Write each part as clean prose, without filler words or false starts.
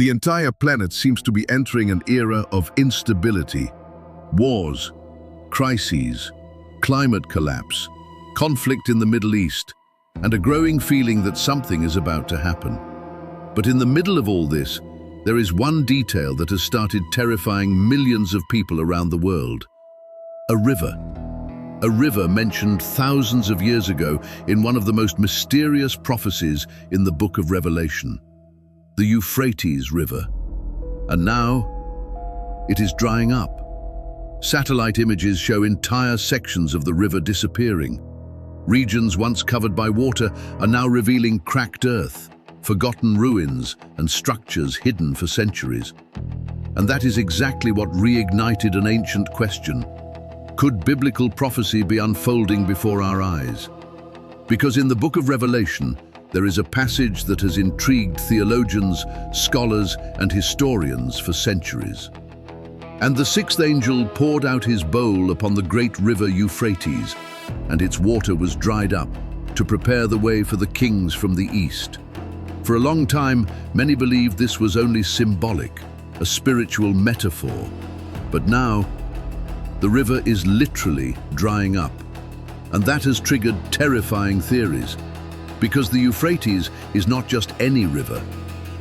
The entire planet seems to be entering an era of instability. Wars, crises, climate collapse, conflict in the Middle East, and a growing feeling that something is about to happen. But in the middle of all this, there is one detail that has started terrifying millions of people around the world. A river. A river mentioned thousands of years ago in one of the most mysterious prophecies in the Book of Revelation, the Euphrates River. And now, it is drying up. Satellite images show entire sections of the river disappearing. Regions once covered by water are now revealing cracked earth, forgotten ruins, and structures hidden for centuries. And that is exactly what reignited an ancient question. Could biblical prophecy be unfolding before our eyes? Because in the Book of Revelation, there is a passage that has intrigued theologians, scholars, and historians for centuries. And the sixth angel poured out his bowl upon the great river Euphrates, and its water was dried up to prepare the way for the kings from the east. For a long time, many believed this was only symbolic, a spiritual metaphor. But now, the river is literally drying up, and that has triggered terrifying theories. Because the Euphrates is not just any river.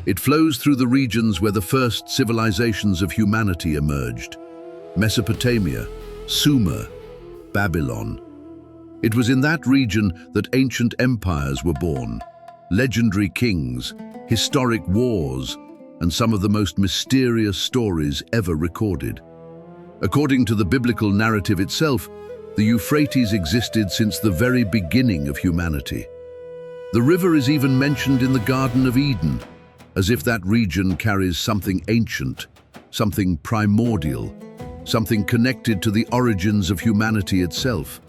It flows through the regions where the first civilizations of humanity emerged: Mesopotamia, Sumer, Babylon. It was in that region that ancient empires were born, legendary kings, historic wars, and some of the most mysterious stories ever recorded. According to the biblical narrative itself, the Euphrates existed since the very beginning of humanity. The river is even mentioned in the Garden of Eden, as if that region carries something ancient, something primordial, something connected to the origins of humanity itself.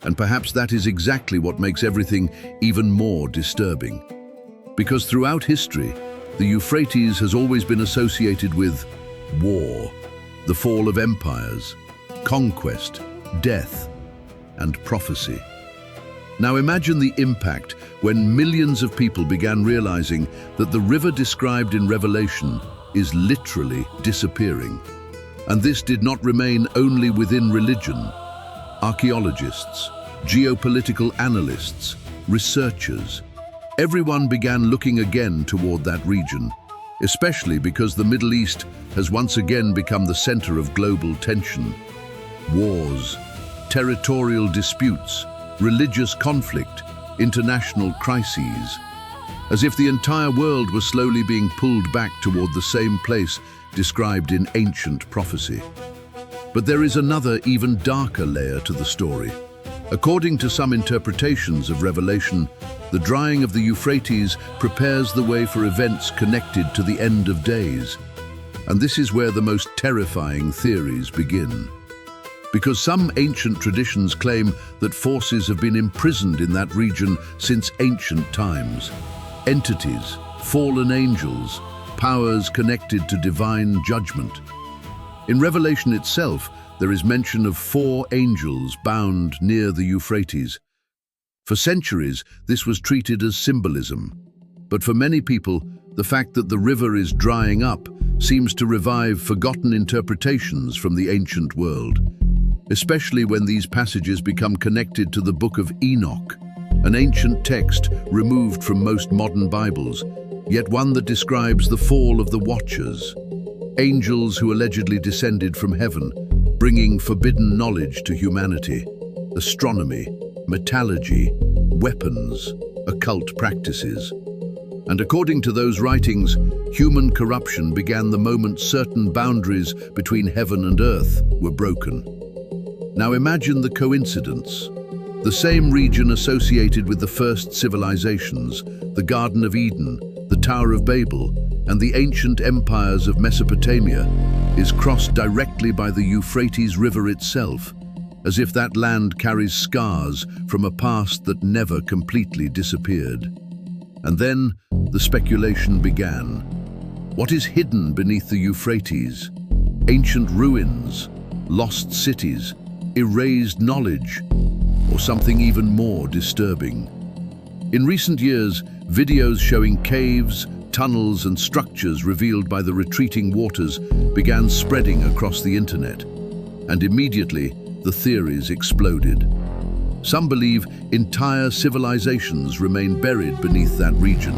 And perhaps that is exactly what makes everything even more disturbing. Because throughout history, the Euphrates has always been associated with war, the fall of empires, conquest, death, and prophecy. Now imagine the impact when millions of people began realizing that the river described in Revelation is literally disappearing. And this did not remain only within religion. Archaeologists, geopolitical analysts, researchers, everyone began looking again toward that region, especially because the Middle East has once again become the center of global tension. Wars, territorial disputes, religious conflict, international crises, as if the entire world was slowly being pulled back toward the same place described in ancient prophecy. But there is another, even darker layer to the story. According to some interpretations of Revelation, the drying of the Euphrates prepares the way for events connected to the end of days. And this is where the most terrifying theories begin. Because some ancient traditions claim that forces have been imprisoned in that region since ancient times. Entities, fallen angels, powers connected to divine judgment. In Revelation itself, there is mention of 4 angels bound near the Euphrates. For centuries, this was treated as symbolism. But for many people, the fact that the river is drying up seems to revive forgotten interpretations from the ancient world, especially when these passages become connected to the Book of Enoch, an ancient text removed from most modern Bibles, yet one that describes the fall of the Watchers, angels who allegedly descended from heaven, bringing forbidden knowledge to humanity: astronomy, metallurgy, weapons, occult practices. And according to those writings, human corruption began the moment certain boundaries between heaven and earth were broken. Now imagine the coincidence. The same region associated with the first civilizations, the Garden of Eden, the Tower of Babel, and the ancient empires of Mesopotamia, is crossed directly by the Euphrates River itself, as if that land carries scars from a past that never completely disappeared. And then the speculation began. What is hidden beneath the Euphrates? Ancient ruins, lost cities, erased knowledge, or something even more disturbing? In recent years, videos showing caves, tunnels and structures revealed by the retreating waters began spreading across the internet, and immediately the theories exploded. Some believe entire civilizations remain buried beneath that region.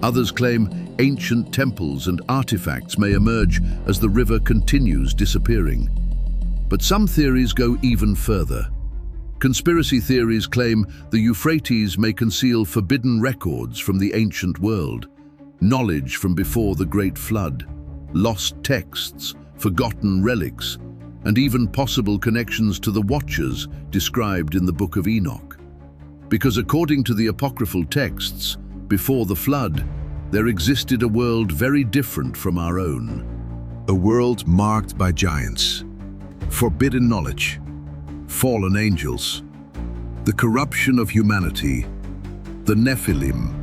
Others claim ancient temples and artifacts may emerge as the river continues disappearing. But some theories go even further. Conspiracy theories claim the Euphrates may conceal forbidden records from the ancient world, knowledge from before the Great Flood, lost texts, forgotten relics, and even possible connections to the Watchers described in the Book of Enoch. Because according to the apocryphal texts, before the flood, there existed a world very different from our own. A world marked by giants, forbidden knowledge, fallen angels, the corruption of humanity, the Nephilim,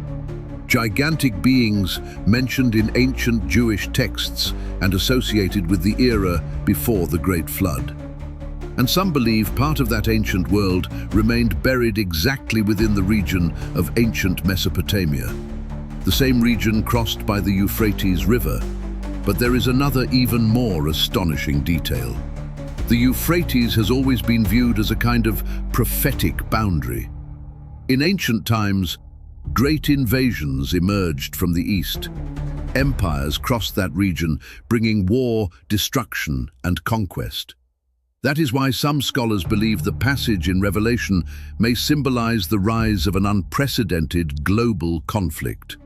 gigantic beings mentioned in ancient Jewish texts and associated with the era before the Great Flood. And some believe part of that ancient world remained buried exactly within the region of ancient Mesopotamia, the same region crossed by the Euphrates River. But there is another even more astonishing detail. The Euphrates has always been viewed as a kind of prophetic boundary. In ancient times, great invasions emerged from the east. Empires crossed that region, bringing war, destruction, and conquest. That is why some scholars believe the passage in Revelation may symbolize the rise of an unprecedented global conflict.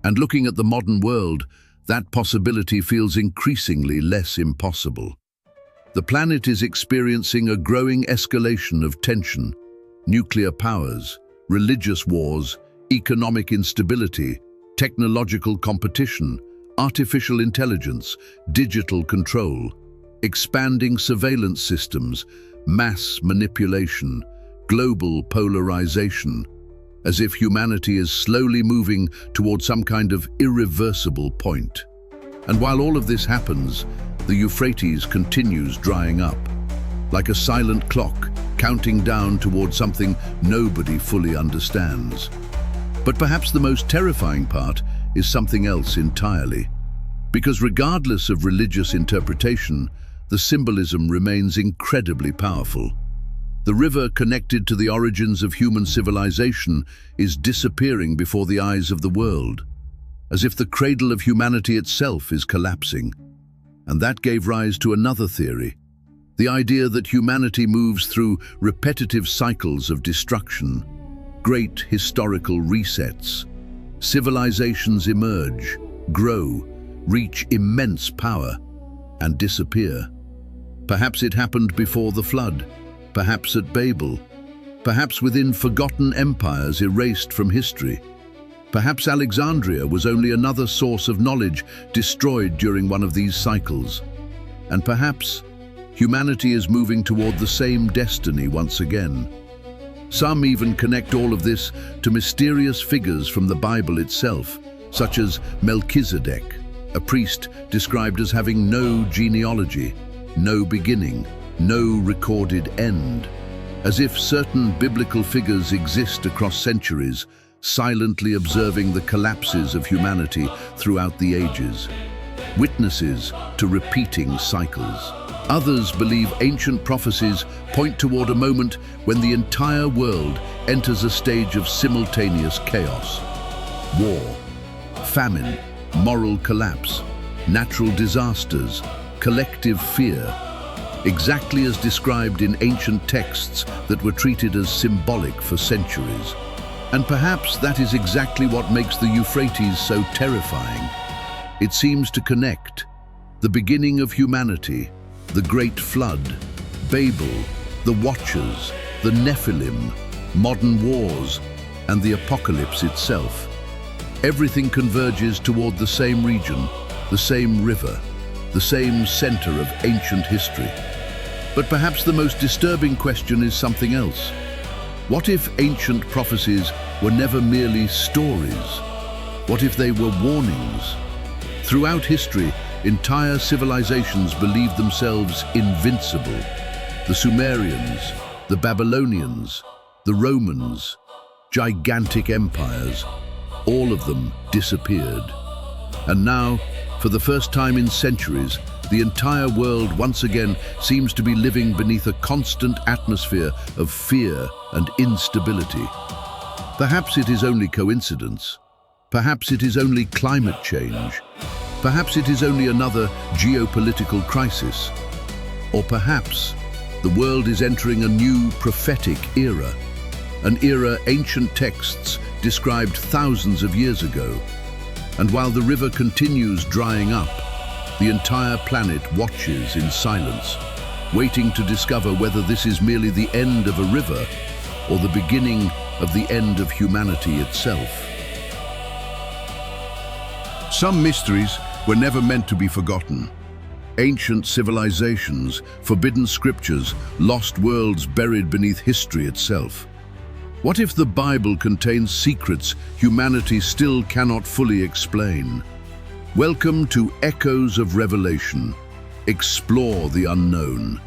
And looking at the modern world, that possibility feels increasingly less impossible. The planet is experiencing a growing escalation of tension, nuclear powers, religious wars, economic instability, technological competition, artificial intelligence, digital control, expanding surveillance systems, mass manipulation, global polarization, as if humanity is slowly moving toward some kind of irreversible point. And while all of this happens, the Euphrates continues drying up, like a silent clock counting down toward something nobody fully understands. But perhaps the most terrifying part is something else entirely. Because regardless of religious interpretation, the symbolism remains incredibly powerful. The river connected to the origins of human civilization is disappearing before the eyes of the world, as if the cradle of humanity itself is collapsing. And that gave rise to another theory, the idea that humanity moves through repetitive cycles of destruction, great historical resets. Civilizations emerge, grow, reach immense power, and disappear. Perhaps it happened before the flood, perhaps at Babel, perhaps within forgotten empires erased from history. Perhaps Alexandria was only another source of knowledge destroyed during one of these cycles. And perhaps humanity is moving toward the same destiny once again. Some even connect all of this to mysterious figures from the Bible itself, such as Melchizedek, a priest described as having no genealogy, no beginning, no recorded end, as if certain biblical figures exist across centuries, silently observing the collapses of humanity throughout the ages, witnesses to repeating cycles. Others believe ancient prophecies point toward a moment when the entire world enters a stage of simultaneous chaos. War, famine, moral collapse, natural disasters, collective fear, exactly as described in ancient texts that were treated as symbolic for centuries. And perhaps that is exactly what makes the Euphrates so terrifying. It seems to connect the beginning of humanity, the Great Flood, Babel, the Watchers, the Nephilim, modern wars, and the apocalypse itself. Everything converges toward the same region, the same river, the same center of ancient history. But perhaps the most disturbing question is something else. What if ancient prophecies were never merely stories? What if they were warnings? Throughout history, entire civilizations believed themselves invincible. The Sumerians, the Babylonians, the Romans, gigantic empires. all of them disappeared. And now, for the first time in centuries, the entire world once again seems to be living beneath a constant atmosphere of fear and instability. Perhaps it is only coincidence. Perhaps it is only climate change. Perhaps it is only another geopolitical crisis. Or perhaps the world is entering a new prophetic era, an era ancient texts described thousands of years ago. And while the river continues drying up, the entire planet watches in silence, waiting to discover whether this is merely the end of a river or the beginning of the end of humanity itself. Some mysteries were never meant to be forgotten. Ancient civilizations, forbidden scriptures, lost worlds buried beneath history itself. What if the Bible contains secrets humanity still cannot fully explain? Welcome to Echoes of Revelation. Explore the unknown.